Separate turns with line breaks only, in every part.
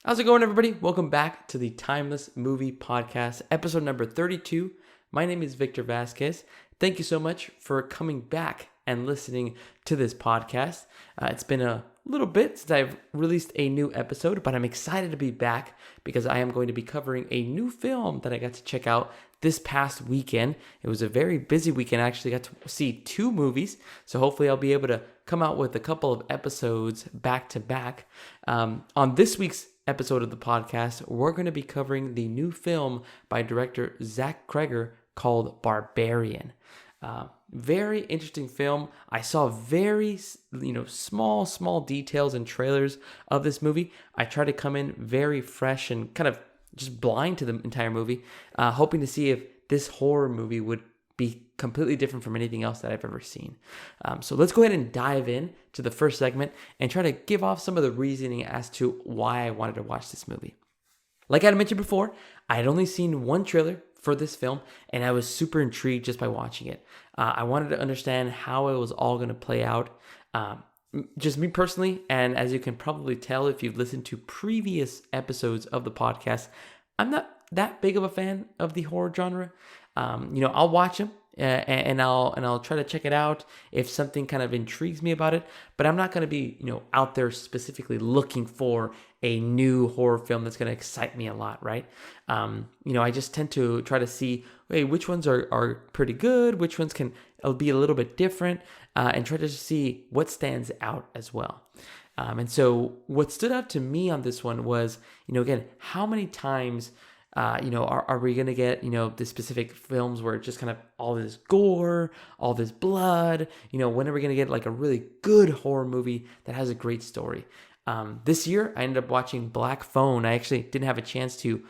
How's it going, everybody? Welcome back to the Timeless Movie Podcast, episode number 32. My name is Victor Vasquez. Thank you so much for coming back and listening to this podcast. It's been a little bit since I've released a new episode, but I'm excited to be back because I am going to be covering a new film that I got to check out this past weekend. It was a very busy weekend. I actually got to see two movies, so hopefully I'll be able to come out with a couple of episodes back to back. On this week's episode of the podcast, we're going to be covering the new film by director Zach Cregger called Barbarian. Very interesting film. I saw very, small details and trailers of this movie. I tried to come in very fresh and kind of just blind to the entire movie, hoping to see if this horror movie would be completely different from anything else that I've ever seen. So let's go ahead and dive in to the first segment and try to give off some of the reasoning as to why I wanted to watch this movie. Like I had mentioned before, I had only seen one trailer for this film, and I was super intrigued just by watching it. I wanted to understand how it was all going to play out. Just me personally, and as you can probably tell if you've listened to previous episodes of the podcast, I'm not that big of a fan of the horror genre. I'll watch them and I'll try to check it out if something kind of intrigues me about it. But I'm not going to be out there specifically looking for a new horror film that's going to excite me a lot, right? I just tend to try to see, hey, which ones are pretty good, which ones can be a little bit different, and try to see what stands out as well. And so what stood out to me on this one was, again, how many times are we going to get, the specific films where it's just kind of all this gore, all this blood, when are we going to get like a really good horror movie that has a great story? This year, I ended up watching Black Phone. I actually didn't have a chance to,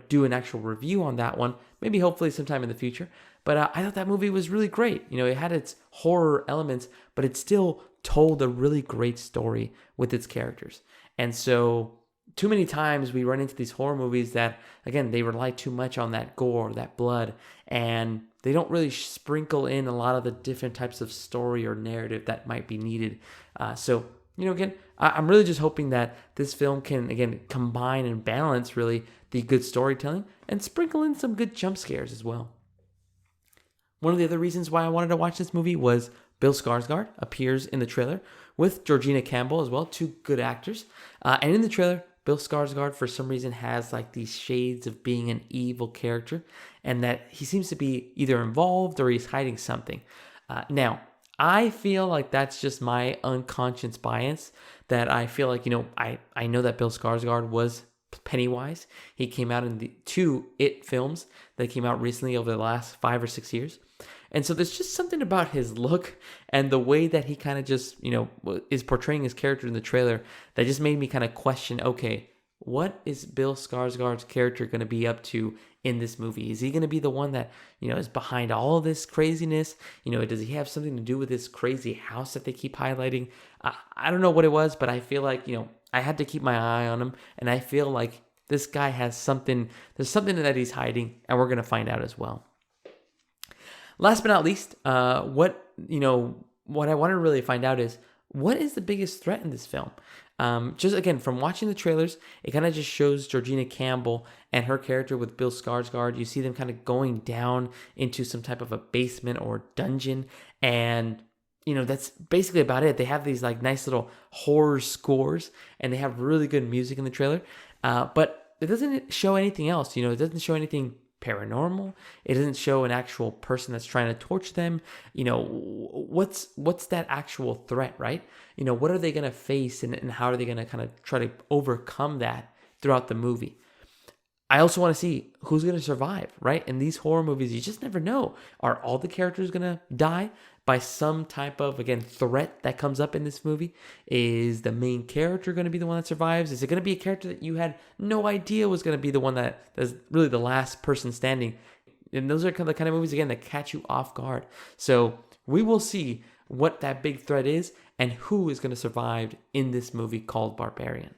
do an actual review on that one, maybe hopefully sometime in the future. But I thought that movie was really great. It had its horror elements, but it still told a really great story with its characters. And so too many times we run into these horror movies that, again, they rely too much on that gore, that blood, and they don't really sprinkle in a lot of the different types of story or narrative that might be needed. Again, I'm really just hoping that this film can, again, combine and balance really the good storytelling and sprinkle in some good jump scares as well. One of the other reasons why I wanted to watch this movie was Bill Skarsgård appears in the trailer with Georgina Campbell as well, two good actors. And in the trailer, Bill Skarsgård, for some reason, has like these shades of being an evil character, and that he seems to be either involved or he's hiding something. Now, I feel like that's just my unconscious bias, that I feel like, I know that Bill Skarsgård was Pennywise. He came out in the two It films that came out recently over the last 5 or 6 years. And so there's just something about his look and the way that he kind of just, is portraying his character in the trailer that just made me kind of question, okay, what is Bill Skarsgård's character going to be up to in this movie? Is he going to be the one that, is behind all of this craziness? Does he have something to do with this crazy house that they keep highlighting? I don't know what it was, but I feel like, I had to keep my eye on him. And I feel like this guy has something, there's something that he's hiding, and we're going to find out as well. Last but not least, what I want to really find out is, what is the biggest threat in this film? Just again, from watching the trailers, it kind of just shows Georgina Campbell and her character with Bill Skarsgård. You see them kind of going down into some type of a basement or dungeon, and that's basically about it. They have these like nice little horror scores, and they have really good music in the trailer, but it doesn't show anything else. It doesn't show anything paranormal. It doesn't show an actual person that's trying to torture them. What's that actual threat, right? What are they going to face, and how are they going to kind of try to overcome that throughout the movie? I also want to see who's going to survive, right? In these horror movies, you just never know. Are all the characters going to die by some type of, again, threat that comes up in this movie? Is the main character going to be the one that survives? Is it going to be a character that you had no idea was going to be the one that's really the last person standing? And those are the kind of movies, again, that catch you off guard. So we will see what that big threat is and who is going to survive in this movie called Barbarian.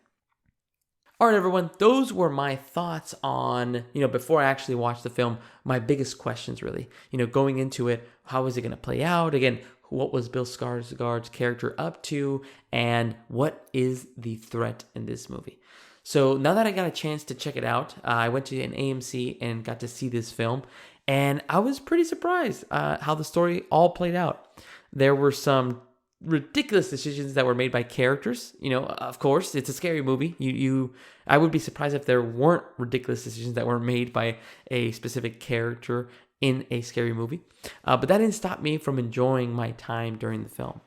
All right, everyone, those were my thoughts on, before I actually watched the film, my biggest questions really, going into it, how is it going to play out? Again, what was Bill Skarsgård's character up to, and what is the threat in this movie? So now that I got a chance to check it out, I went to an AMC and got to see this film, and I was pretty surprised how the story all played out. There were some ridiculous decisions that were made by characters. Of course, it's a scary movie. I would be surprised if there weren't ridiculous decisions that were made by a specific character in a scary movie. But that didn't stop me from enjoying my time during the film.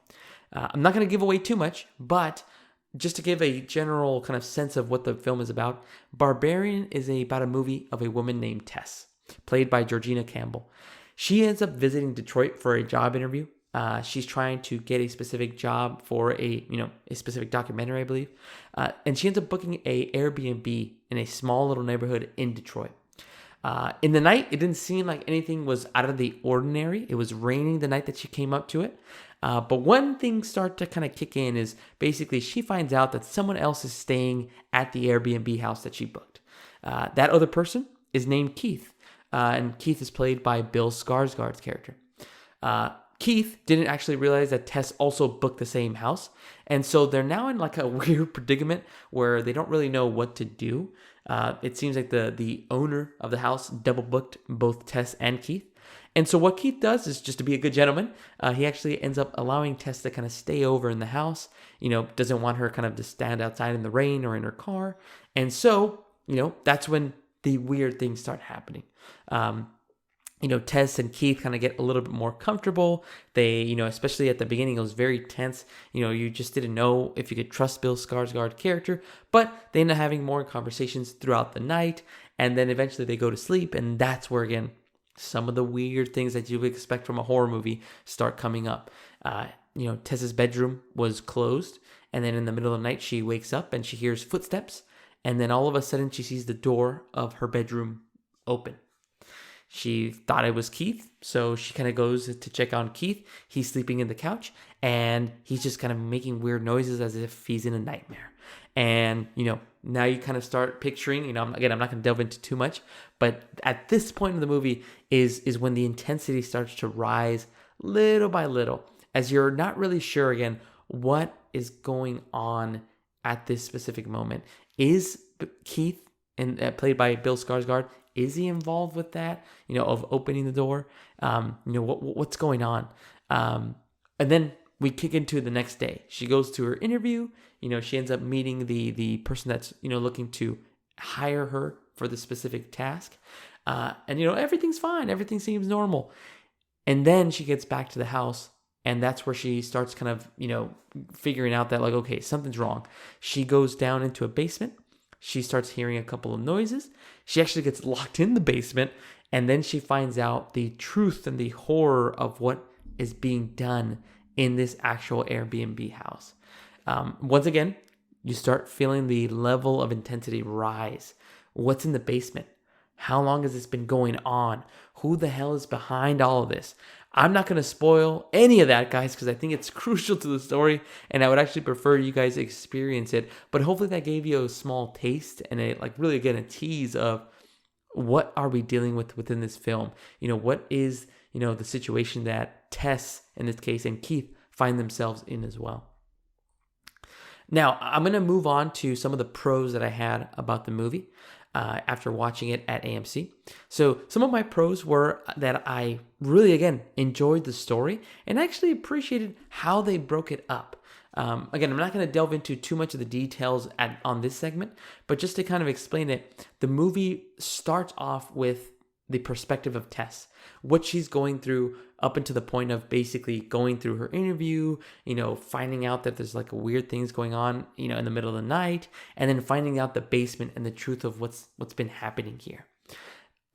I'm not going to give away too much, but just to give a general kind of sense of what the film is about, Barbarian is about a movie of a woman named Tess, played by Georgina Campbell. She ends up visiting Detroit for a job interview. She's trying to get a specific job for a specific documentary, I believe. And she ends up booking a Airbnb in a small little neighborhood in Detroit. In the night, it didn't seem like anything was out of the ordinary. It was raining the night that she came up to it. But one thing started to kind of kick in is basically she finds out that someone else is staying at the Airbnb house that she booked. That other person is named Keith. And Keith is played by Bill Skarsgård's character. Keith didn't actually realize that Tess also booked the same house. And so they're now in like a weird predicament where they don't really know what to do. It seems like the owner of the house double booked both Tess and Keith. And so what Keith does is, just to be a good gentleman, he actually ends up allowing Tess to kind of stay over in the house. Doesn't want her kind of to stand outside in the rain or in her car. And so, that's when the weird things start happening. Tess and Keith kind of get a little bit more comfortable. They, especially at the beginning, it was very tense. You just didn't know if you could trust Bill Skarsgård's character, but they end up having more conversations throughout the night, and then eventually they go to sleep, and that's where, again, some of the weird things that you would expect from a horror movie start coming up. Tess's bedroom was closed, and then in the middle of the night, she wakes up and she hears footsteps, and then all of a sudden, she sees the door of her bedroom open. She thought it was Keith, so she kind of goes to check on Keith. He's sleeping in the couch, and he's just kind of making weird noises as if he's in a nightmare. And, now you kind of start picturing, I'm not going to delve into too much, but at this point in the movie is when the intensity starts to rise little by little, as you're not really sure, again, what is going on at this specific moment. Is Keith, played by Bill Skarsgård, is he involved with that, of opening the door? What's going on? And then we kick into the next day. She goes to her interview. She ends up meeting the person that's, looking to hire her for the specific task. And everything's fine. Everything seems normal. And then she gets back to the house, and that's where she starts kind of, figuring out that, like, okay, something's wrong. She goes down into a basement. She starts hearing a couple of noises. She actually gets locked in the basement, and then she finds out the truth and the horror of what is being done in this actual Airbnb house. Once again, you start feeling the level of intensity rise. What's in the basement? How long has this been going on? Who the hell is behind all of this? I'm not going to spoil any of that, guys, because I think it's crucial to the story, and I would actually prefer you guys experience it. But hopefully that gave you a small taste and really, again, a tease of what are we dealing with within this film. What is, the situation that Tess, in this case, and Keith find themselves in as well. Now, I'm going to move on to some of the pros that I had about the movie after watching it at AMC. So some of my pros were that I really, again, enjoyed the story and actually appreciated how they broke it up. Again, I'm not going to delve into too much of the details on this segment, but just to kind of explain it, the movie starts off with the perspective of Tess, what she's going through up until the point of basically going through her interview, finding out that there's like weird things going on, in the middle of the night, and then finding out the basement and the truth of what's been happening here.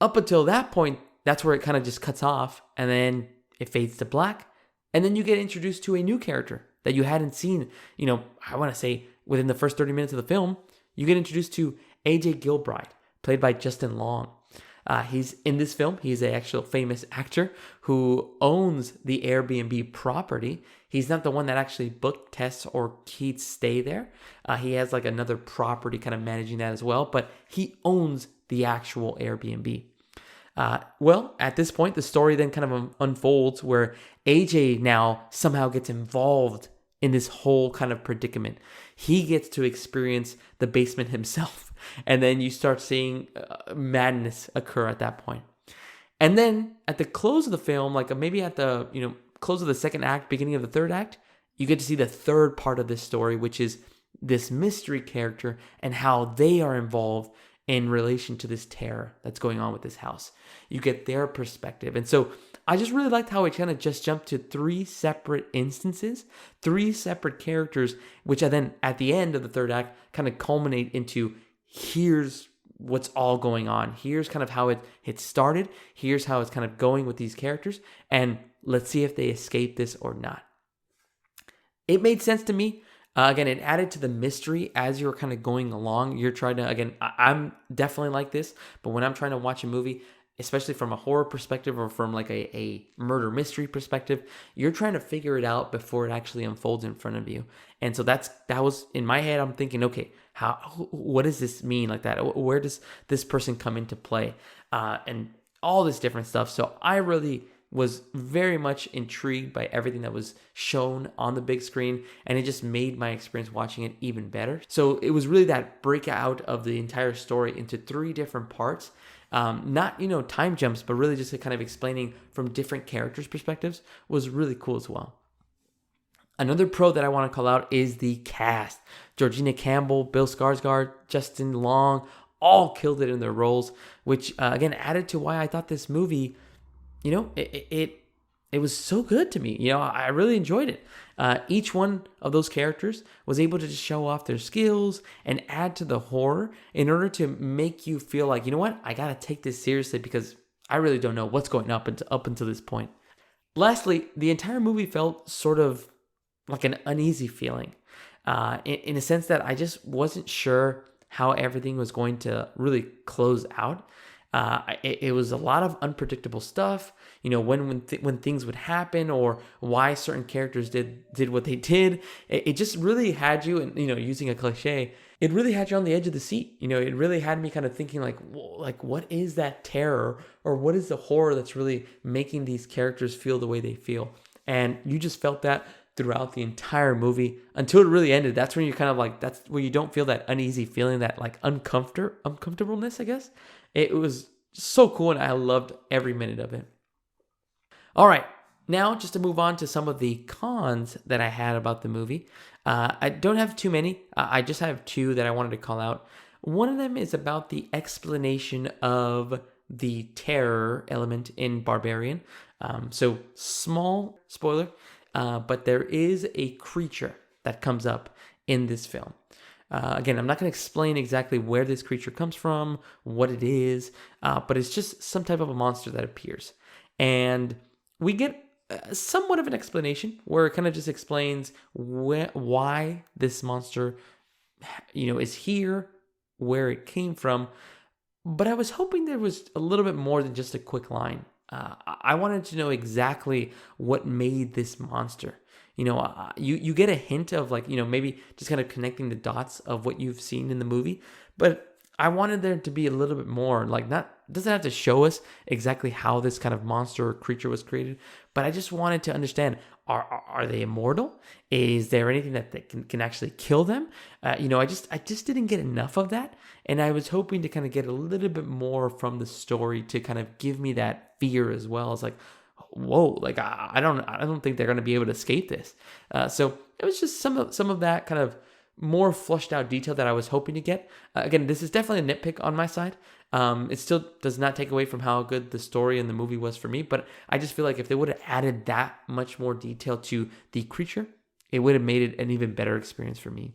Up until that point, that's where it kind of just cuts off, and then it fades to black, and then you get introduced to a new character that you hadn't seen, I want to say within the first 30 minutes of the film. You get introduced to AJ Gilbride, played by Justin Long. He's in this film. He's an actual famous actor who owns the Airbnb property. He's not the one that actually booked Tess or Keith stay there. He has like another property kind of managing that as well, but he owns the actual Airbnb. Well, at this point, the story then kind of unfolds where AJ now somehow gets involved in this whole kind of predicament. He gets to experience the basement himself. And then you start seeing madness occur at that point. And then at the close of the film, like maybe at the, close of the second act, beginning of the third act, you get to see the third part of this story, which is this mystery character and how they are involved in relation to this terror that's going on with this house. You get their perspective. And so I just really liked how it kind of just jumped to 3 separate instances, 3 separate characters, which I then at the end of the third act kind of culminate into here's what's all going on. Here's kind of how it started. Here's how it's kind of going with these characters. And let's see if they escape this or not. It made sense to me. Again, it added to the mystery as you're kind of going along. You're trying to, again, I'm definitely like this, but when I'm trying to watch a movie, especially from a horror perspective or from like a murder mystery perspective, you're trying to figure it out before it actually unfolds in front of you. And so that was in my head. I'm thinking, okay, what does this mean like that? Where does this person come into play? And all this different stuff. So I really was very much intrigued by everything that was shown on the big screen, and it just made my experience watching it even better. So it was really that breakout of the entire story into 3 different parts. Not, time jumps, but really just kind of explaining from different characters' perspectives was really cool as well. Another pro that I want to call out is the cast. Georgina Campbell, Bill Skarsgård, Justin Long, all killed it in their roles, which again added to why I thought this movie, it was so good to me. I really enjoyed it. Each one of those characters was able to just show off their skills and add to the horror in order to make you feel like, you know what, I gotta take this seriously because I really don't know what's going up until this point. Lastly, the entire movie felt sort of like an uneasy feeling, in a sense that I just wasn't sure how everything was going to really close out. It was a lot of unpredictable stuff, when things would happen or why certain characters did what they did. It just really had you, and using a cliche, it really had you on the edge of the seat. It really had me kind of thinking like what is that terror or what is the horror that's really making these characters feel the way they feel? And you just felt that throughout the entire movie until it really ended. That's when you kind of like, that's where you don't feel that uneasy feeling, that like uncomfortableness, I guess. It was so cool, and I loved every minute of it. All right, now just to move on to some of the cons that I had about the movie. I don't have too many. I just have 2 that I wanted to call out. One of them is about the explanation of the terror element in Barbarian. So small spoiler, but there is a creature that comes up in this film. Again, I'm not going to explain exactly where this creature comes from, what it is, but it's just some type of a monster that appears. And we get somewhat of an explanation where it kind of just explains why this monster, is here, where it came from. But I was hoping there was a little bit more than just a quick line. I wanted to know exactly what made this monster. You get a hint of like, maybe just kind of connecting the dots of what you've seen in the movie, but I wanted there to be a little bit more, like doesn't have to show us exactly how this kind of monster or creature was created, but I just wanted to understand, are they immortal? Is there anything that can actually kill them? I just didn't get enough of that, and I was hoping to kind of get a little bit more from the story to kind of give me that fear as well. It's like, whoa, like I don't think they're going to be able to escape this. So it was just some of that kind of more flushed out detail that I was hoping to get. Again, this is definitely a nitpick on my side. It still does not take away from how good the story and the movie was for me, but I just feel like if they would have added that much more detail to the creature, it would have made it an even better experience for me.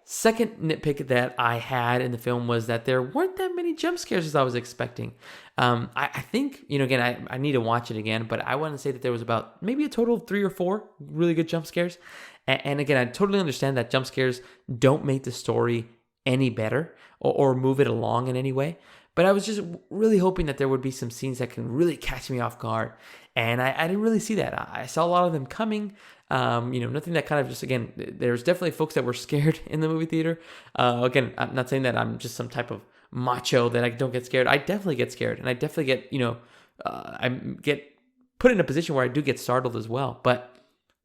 Second nitpick that I had in the film was that there weren't that many jump scares as I was expecting. I think, again, I need to watch it again, but I want to say that there was about maybe a total of 3 or 4 really good jump scares. And again, I totally understand that jump scares don't make the story any better or move it along in any way. But I was just really hoping that there would be some scenes that can really catch me off guard. And I didn't really see that. I saw a lot of them coming. Nothing that kind of just, again, there's definitely folks that were scared in the movie theater. Again, I'm not saying that I'm just some type of macho that I don't get scared. I definitely get scared. And I definitely get, I get put in a position where I do get startled as well. But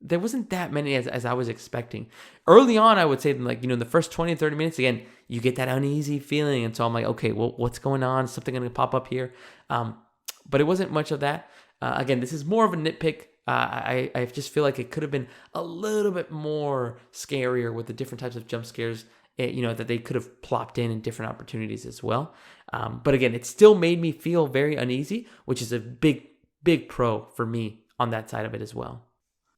there wasn't that many as I was expecting. Early on, I would say, like, in the first 20 and 30 minutes, again, you get that uneasy feeling. And so I'm like, okay, well, what's going on? Is something going to pop up here? But it wasn't much of that. Again, this is more of a nitpick. I just feel like it could have been a little bit more scarier with the different types of jump scares, that they could have plopped in different opportunities as well. But again, it still made me feel very uneasy, which is a big, big pro for me on that side of it as well.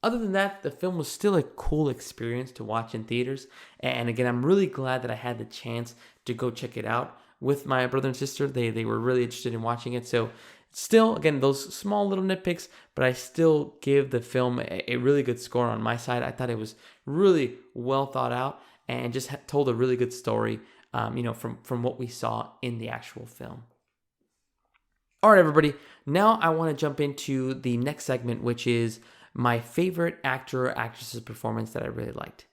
Other than that, the film was still a cool experience to watch in theaters. And again, I'm really glad that I had the chance to go check it out with my brother and sister. They were really interested in watching it. So still, again, those small little nitpicks, but I still give the film a really good score on my side. I thought it was really well thought out and just told a really good story, from what we saw in the actual film. All right, everybody. Now I want to jump into the next segment, which is my favorite actor or actress's performance that I really liked.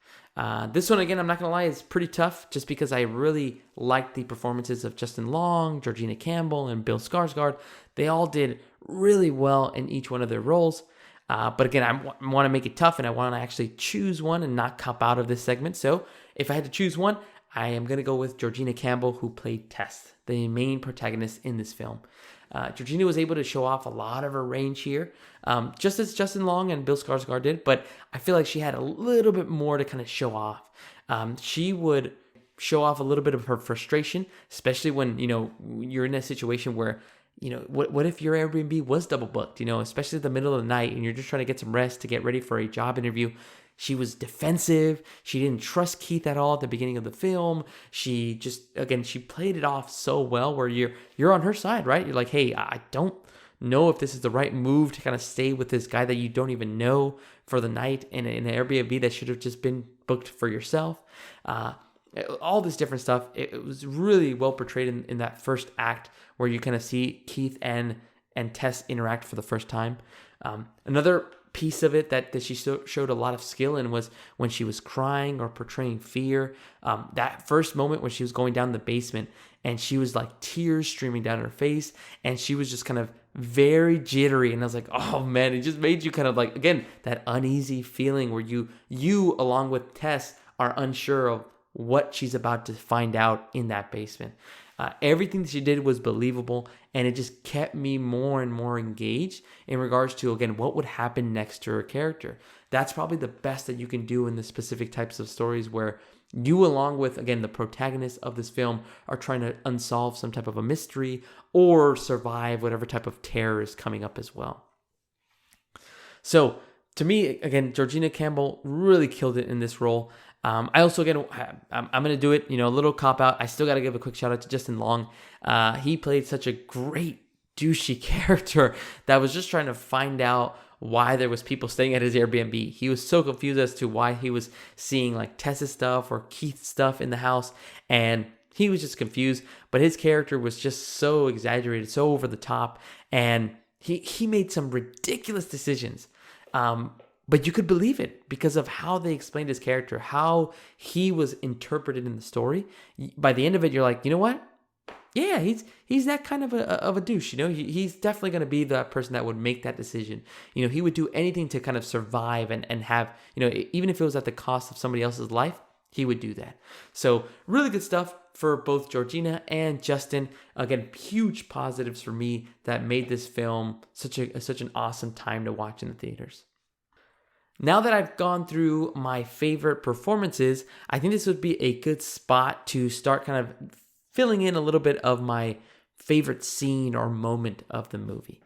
This one, again, I'm not going to lie, is pretty tough just because I really liked the performances of Justin Long, Georgina Campbell, and Bill Skarsgård. They all did really well in each one of their roles. But again, I want to make it tough, and I want to actually choose one and not cop out of this segment. So if I had to choose one, I am going to go with Georgina Campbell, who played Tess, the main protagonist in this film. Georgina was able to show off a lot of her range here, just as Justin Long and Bill Skarsgård did, but I feel like she had a little bit more to kind of show off. She would show off a little bit of her frustration, especially when, you're in a situation where, what if your Airbnb was double booked, especially at the middle of the night and you're just trying to get some rest to get ready for a job interview. She was defensive. She didn't trust Keith at all at the beginning of the film. She played it off so well where you're on her side, right? You're like, hey, I don't know if this is the right move to kind of stay with this guy that you don't even know for the night in an Airbnb that should have just been booked for yourself. All this different stuff. It was really well portrayed in that first act where you kind of see Keith and Tess interact for the first time. Another piece of it that she showed a lot of skill in was when she was crying or portraying fear. That first moment when she was going down the basement and she was like tears streaming down her face and she was just kind of very jittery, and I was like, oh man, it just made you kind of like, again, that uneasy feeling where you along with Tess are unsure of what she's about to find out in that basement. Everything that she did was believable, and it just kept me more and more engaged in regards to, again, what would happen next to her character. That's probably the best that you can do in the specific types of stories where you, along with, again, the protagonist of this film, are trying to unsolve some type of a mystery or survive whatever type of terror is coming up as well. So, to me, again, Georgina Campbell really killed it in this role. I also, again, I'm going to do it, a little cop-out. I still got to give a quick shout-out to Justin Long. He played such a great douchey character that was just trying to find out why there was people staying at his Airbnb. He was so confused as to why he was seeing, like, Tessa's stuff or Keith's stuff in the house, and he was just confused. But his character was just so exaggerated, so over the top, and he made some ridiculous decisions. But you could believe it because of how they explained his character, how he was interpreted in the story. By the end of it, you're like, you know what? Yeah, he's that kind of a douche. He's definitely going to be the person that would make that decision. He would do anything to kind of survive and have, even if it was at the cost of somebody else's life, he would do that. So really good stuff for both Georgina and Justin. Again, huge positives for me that made this film such an awesome time to watch in the theaters. Now that I've gone through my favorite performances, I think this would be a good spot to start kind of filling in a little bit of my favorite scene or moment of the movie.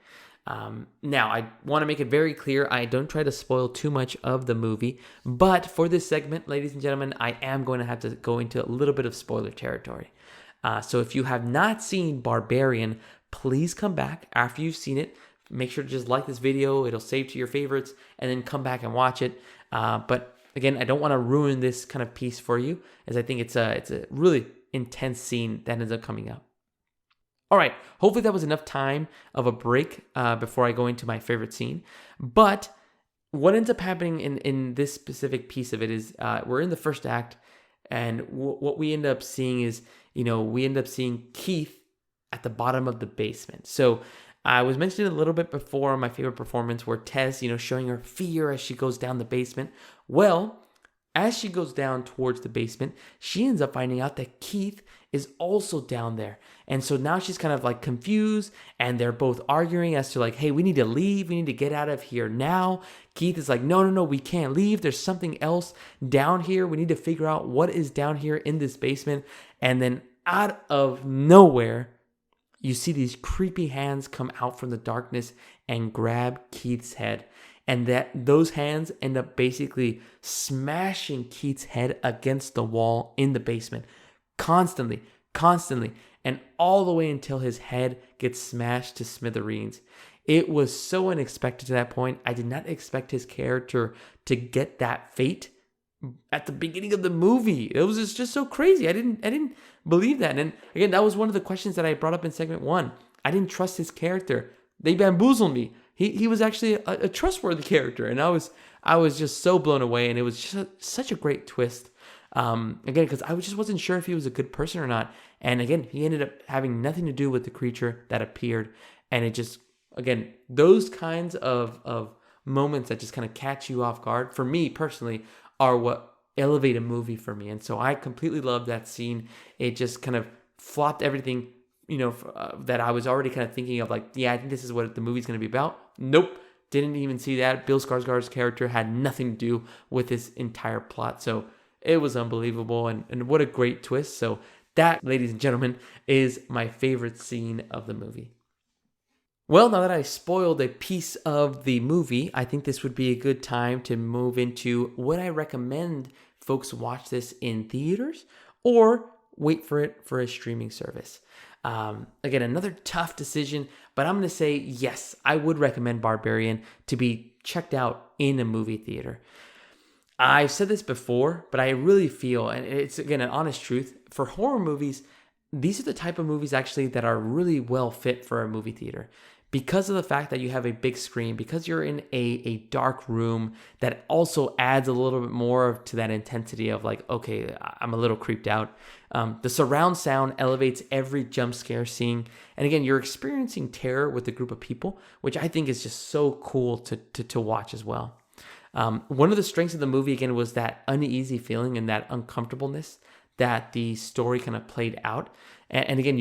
Now, I want to make it very clear, I don't try to spoil too much of the movie, but for this segment, ladies and gentlemen, I am going to have to go into a little bit of spoiler territory. So if you have not seen Barbarian, please come back after you've seen it. Make sure to just like this video. It'll save to your favorites and then come back and watch it. But again, I don't want to ruin this kind of piece for you as I think it's a really intense scene that ends up coming up. All right. Hopefully that was enough time of a break before I go into my favorite scene. But what ends up happening in this specific piece of it is we're in the first act, and what we end up seeing is, we end up seeing Keith at the bottom of the basement. So I was mentioning a little bit before my favorite performance where Tess, showing her fear as she goes down the basement. Well, as she goes down towards the basement, she ends up finding out that Keith is also down there. And so now she's kind of like confused, and they're both arguing as to like, hey, we need to leave. We need to get out of here now. Keith is like, no, we can't leave. There's something else down here. We need to figure out what is down here in this basement. And then out of nowhere, you see these creepy hands come out from the darkness and grab Keith's head. And those hands end up basically smashing Keith's head against the wall in the basement. Constantly. And all the way until his head gets smashed to smithereens. It was so unexpected to that point. I did not expect his character to get that fate at the beginning of the movie. It was just so crazy. I didn't believe that. And again, that was one of the questions that I brought up in segment 1. I didn't trust his character. They bamboozled me. He was actually a trustworthy character, and I was just so blown away, and it was just such a great twist. Again, because I just wasn't sure if he was a good person or not. And again, he ended up having nothing to do with the creature that appeared, and it just, again, those kinds of moments that just kind of catch you off guard, for me personally, are what elevate a movie for me. And so I completely loved that scene. It just kind of flopped everything, that I was already kind of thinking of, like, yeah, I think this is what the movie's going to be about. Nope, didn't even see that. Bill Skarsgård's character had nothing to do with this entire plot. So it was unbelievable, and what a great twist. So that, ladies and gentlemen, is my favorite scene of the movie. Well, now that I spoiled a piece of the movie, I think this would be a good time to move into would I recommend folks watch this in theaters or wait for it for a streaming service. Again, another tough decision, but I'm going to say yes, I would recommend Barbarian to be checked out in a movie theater. I've said this before, but I really feel, and it's, again, an honest truth, for horror movies, these are the type of movies actually that are really well fit for a movie theater. Because of the fact that you have a big screen, because you're in a dark room, that also adds a little bit more to that intensity of like, okay, I'm a little creeped out. The surround sound elevates every jump scare scene. And again, you're experiencing terror with a group of people, which I think is just so cool to watch as well. One of the strengths of the movie, again, was that uneasy feeling and that uncomfortableness that the story kind of played out. And again,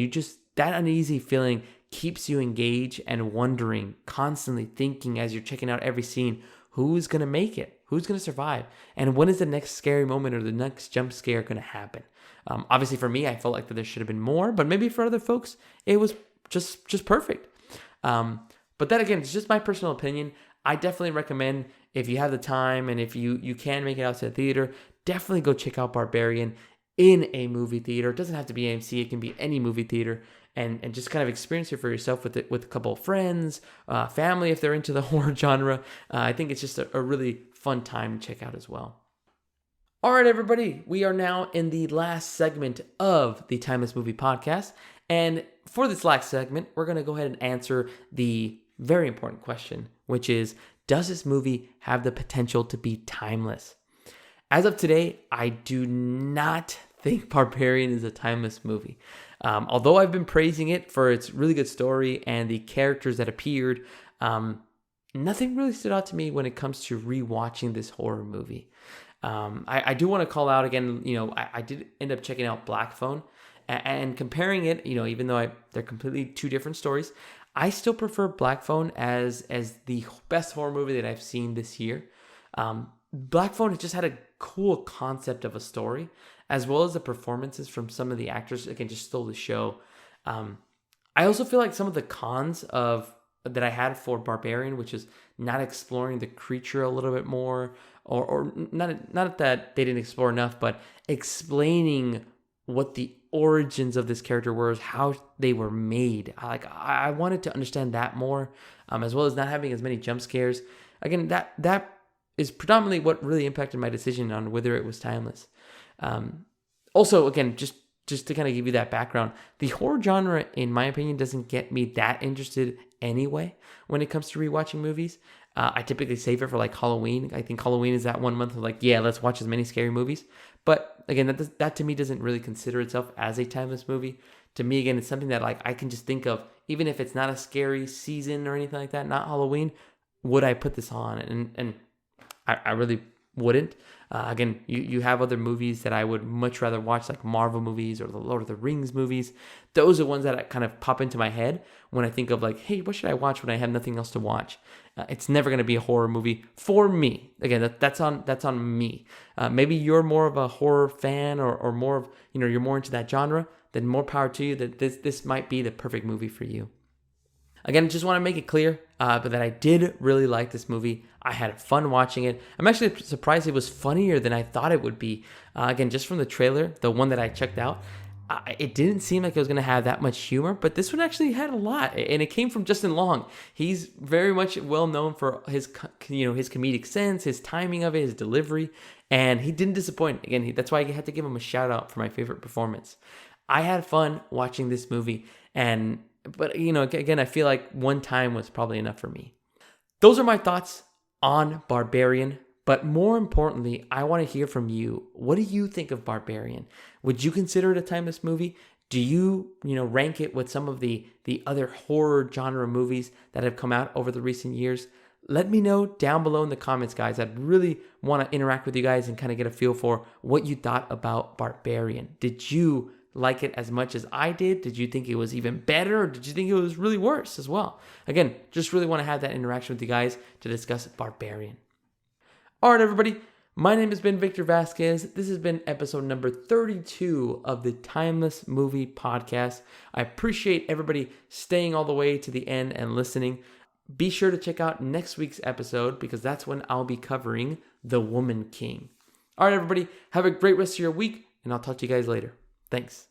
that uneasy feeling keeps you engaged and wondering, constantly thinking as you're checking out every scene, who's going to make it? Who's going to survive? And when is the next scary moment or the next jump scare going to happen? Obviously for me, I felt like that there should have been more, but maybe for other folks, it was just perfect. But that, again, is just my personal opinion. I definitely recommend, if you have the time and if you can make it out to the theater, definitely go check out Barbarian in a movie theater. It doesn't have to be AMC. It can be any movie theater. And just kind of experience it for yourself with a couple of friends, family if they're into the horror genre. I think it's just a really fun time to check out as well. All right, everybody, we are now in the last segment of the Timeless Movie Podcast. And for this last segment, we're going to go ahead and answer the very important question, which is, does this movie have the potential to be timeless? As of today, I do not think Barbarian is a timeless movie. Although I've been praising it for its really good story and the characters that appeared, nothing really stood out to me when it comes to rewatching this horror movie. I do want to call out again, I did end up checking out Black Phone and comparing it, even though they're completely two different stories, I still prefer Black Phone as the best horror movie that I've seen this year. Black Phone has just had a cool concept of a story, as well as the performances from some of the actors, again, just stole the show. I also feel like some of the cons that I had for Barbarian, which is not exploring the creature a little bit more, or not that they didn't explore enough, but explaining what the origins of this character were, how they were made. I wanted to understand that more, as well as not having as many jump scares. Again, that is predominantly what really impacted my decision on whether it was timeless. Also, again, just to kind of give you that background, the horror genre, in my opinion, doesn't get me that interested anyway when it comes to rewatching movies. I typically save it for like Halloween. I think Halloween is that 1 month of like, yeah, let's watch as many scary movies. But again, that to me doesn't really consider itself as a timeless movie. to me, again, it's something that like I can just think of, even if it's not a scary season or anything like that, not Halloween, would I put this on? And I really wouldn't. Again, you have other movies that I would much rather watch, like Marvel movies or the Lord of the Rings movies. Those are ones that kind of pop into my head when I think of like, hey, what should I watch when I have nothing else to watch? It's never going to be a horror movie for me. Again, that's on me. Maybe you're more of a horror fan or more of, you're more into that genre. Then more power to you. That this might be the perfect movie for you. Again, I just want to make it clear, but that I did really like this movie. I had fun watching it. I'm actually surprised it was funnier than I thought it would be. Again, just from the trailer, the one that I checked out, it didn't seem like it was going to have that much humor, but this one actually had a lot, and it came from Justin Long. He's very much well known for his, his comedic sense, his timing of it, his delivery, and he didn't disappoint. Again, that's why I had to give him a shout out for my favorite performance. I had fun watching this movie, but again, I feel like one time was probably enough for me. Those are my thoughts on Barbarian, but more importantly, I want to hear from you. What do you think of Barbarian? Would you consider it a timeless movie? Do you, rank it with some of the other horror genre movies that have come out over the recent years? Let me know down below in the comments, guys. I'd really want to interact with you guys and kind of get a feel for what you thought about Barbarian. Did you like it as much as I did? Did you think it was even better, or did you think it was really worse as well? Again, just really want to have that interaction with you guys to discuss Barbarian. All right, everybody. My name has been Victor Vasquez. This has been episode number 32 of the Timeless Movie Podcast. I appreciate everybody staying all the way to the end and listening. Be sure to check out next week's episode because that's when I'll be covering The Woman King. All right, everybody. Have a great rest of your week, and I'll talk to you guys later. Thanks.